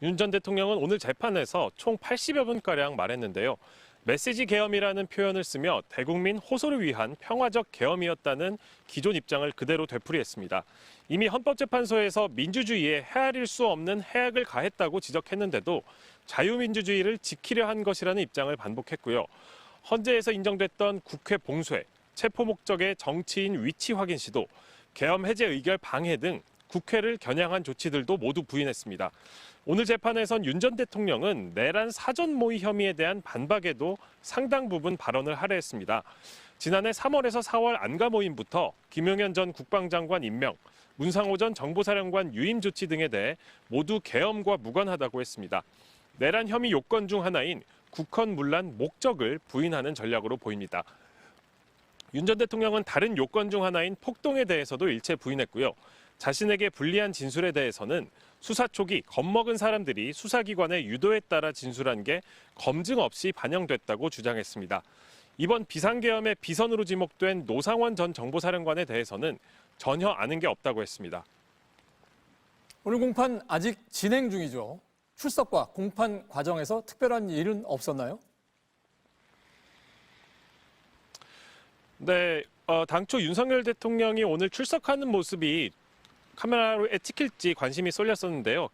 윤 전 대통령은 오늘 재판에서 총 80여 분가량 말했는데요. 메시지 계엄이라는 표현을 쓰며 대국민 호소를 위한 평화적 계엄이었다는 기존 입장을 그대로 되풀이했습니다. 이미 헌법재판소에서 민주주의에 헤아릴 수 없는 해악을 가했다고 지적했는데도 자유민주주의를 지키려 한 것이라는 입장을 반복했고요. 헌재에서 인정됐던 국회 봉쇄, 체포 목적의 정치인 위치 확인 시도, 계엄 해제 의결 방해 등 국회를 겨냥한 조치들도 모두 부인했습니다. 오늘 재판에선 윤 전 대통령은 내란 사전 모의 혐의에 대한 반박에도 상당 부분 발언을 할애했습니다. 지난해 3월에서 4월 안가 모임부터 김용현 전 국방장관 임명, 문상호 전 정보사령관 유임 조치 등에 대해 모두 계엄과 무관하다고 했습니다. 내란 혐의 요건 중 하나인 국헌 문란 목적을 부인하는 전략으로 보입니다. 윤 전 대통령은 다른 요건 중 하나인 폭동에 대해서도 일체 부인했고요. 자신에게 불리한 진술에 대해서는 수사 초기 겁먹은 사람들이 수사기관의 유도에 따라 진술한 게 검증 없이 반영됐다고 주장했습니다. 이번 비상계엄의 비선으로 지목된 노상원 전 정보사령관에 대해서는 전혀 아는 게 없다고 했습니다. 오늘 공판 아직 진행 중이죠. 출석과 공판 과정에서 특별한 일은 없었나요? 네, 당초 윤석열 대통령이 오늘 출석하는 모습이 카메라에 찍힐지 관심이 쏠렸었는데요.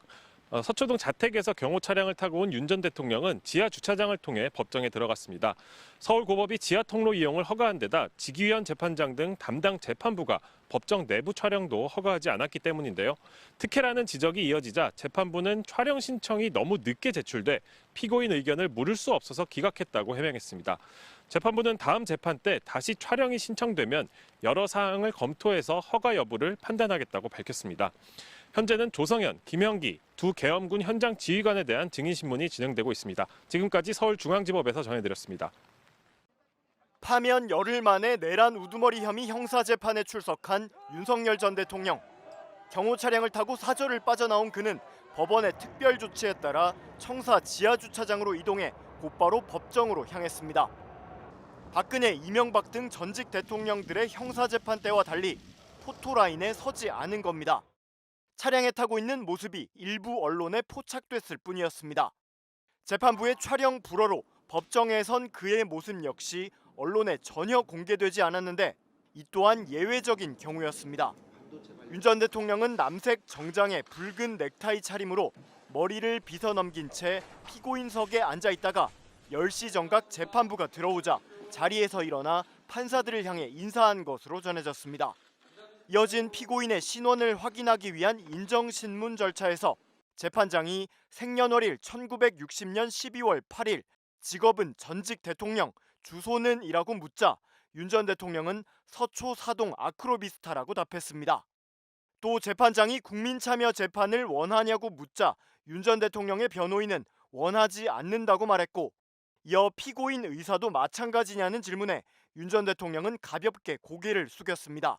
서초동 자택에서 경호 차량을 타고 온 윤 전 대통령은 지하 주차장을 통해 법정에 들어갔습니다. 서울고법이 지하 통로 이용을 허가한 데다 지기현 재판장 등 담당 재판부가 법정 내부 촬영도 허가하지 않았기 때문인데요. 특혜라는 지적이 이어지자 재판부는 촬영 신청이 너무 늦게 제출돼 피고인 의견을 물을 수 없어서 기각했다고 해명했습니다. 재판부는 다음 재판 때 다시 촬영이 신청되면 여러 사항을 검토해서 허가 여부를 판단하겠다고 밝혔습니다. 현재는 조성현, 김형기 두 계엄군 현장 지휘관에 대한 증인신문이 진행되고 있습니다. 지금까지 서울중앙지법에서 전해드렸습니다. 파면 열흘 만에 내란 우두머리 혐의 형사재판에 출석한 윤석열 전 대통령. 경호 차량을 타고 사저를 빠져나온 그는 법원의 특별 조치에 따라 청사 지하주차장으로 이동해 곧바로 법정으로 향했습니다. 박근혜, 이명박 등 전직 대통령들의 형사재판 때와 달리 포토라인에 서지 않은 겁니다. 차량에 타고 있는 모습이 일부 언론에 포착됐을 뿐이었습니다. 재판부의 촬영 불허로 법정에 선 그의 모습 역시 언론에 전혀 공개되지 않았는데 이 또한 예외적인 경우였습니다. 윤 전 대통령은 남색 정장에 붉은 넥타이 차림으로 머리를 빗어넘긴 채 피고인석에 앉아 있다가 10시 정각 재판부가 들어오자 자리에서 일어나 판사들을 향해 인사한 것으로 전해졌습니다. 이어진 피고인의 신원을 확인하기 위한 인정신문 절차에서 재판장이 생년월일 1960년 12월 8일, 직업은 전직 대통령, 주소는 이라고 묻자 윤 전 대통령은 서초 사동 아크로비스타라고 답했습니다. 또 재판장이 국민참여 재판을 원하냐고 묻자 윤 전 대통령의 변호인은 원하지 않는다고 말했고, 이어 피고인 의사도 마찬가지냐는 질문에 윤 전 대통령은 가볍게 고개를 숙였습니다.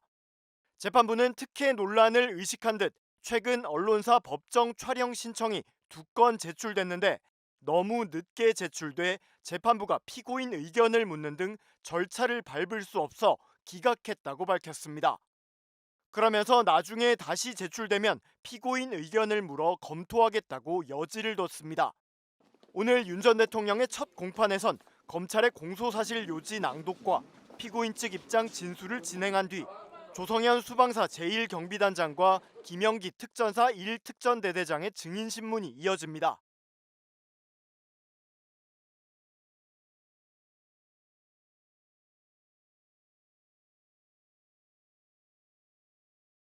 재판부는 특혜 논란을 의식한 듯 최근 언론사 법정 촬영 신청이 2건 제출됐는데 너무 늦게 제출돼 재판부가 피고인 의견을 묻는 등 절차를 밟을 수 없어 기각했다고 밝혔습니다. 그러면서 나중에 다시 제출되면 피고인 의견을 물어 검토하겠다고 여지를 뒀습니다. 오늘 윤 전 대통령의 첫 공판에선 검찰의 공소사실 요지 낭독과 피고인 측 입장 진술을 진행한 뒤 조성현 수방사 제1경비단장과 김영기 특전사 1특전대대장의 증인신문이 이어집니다.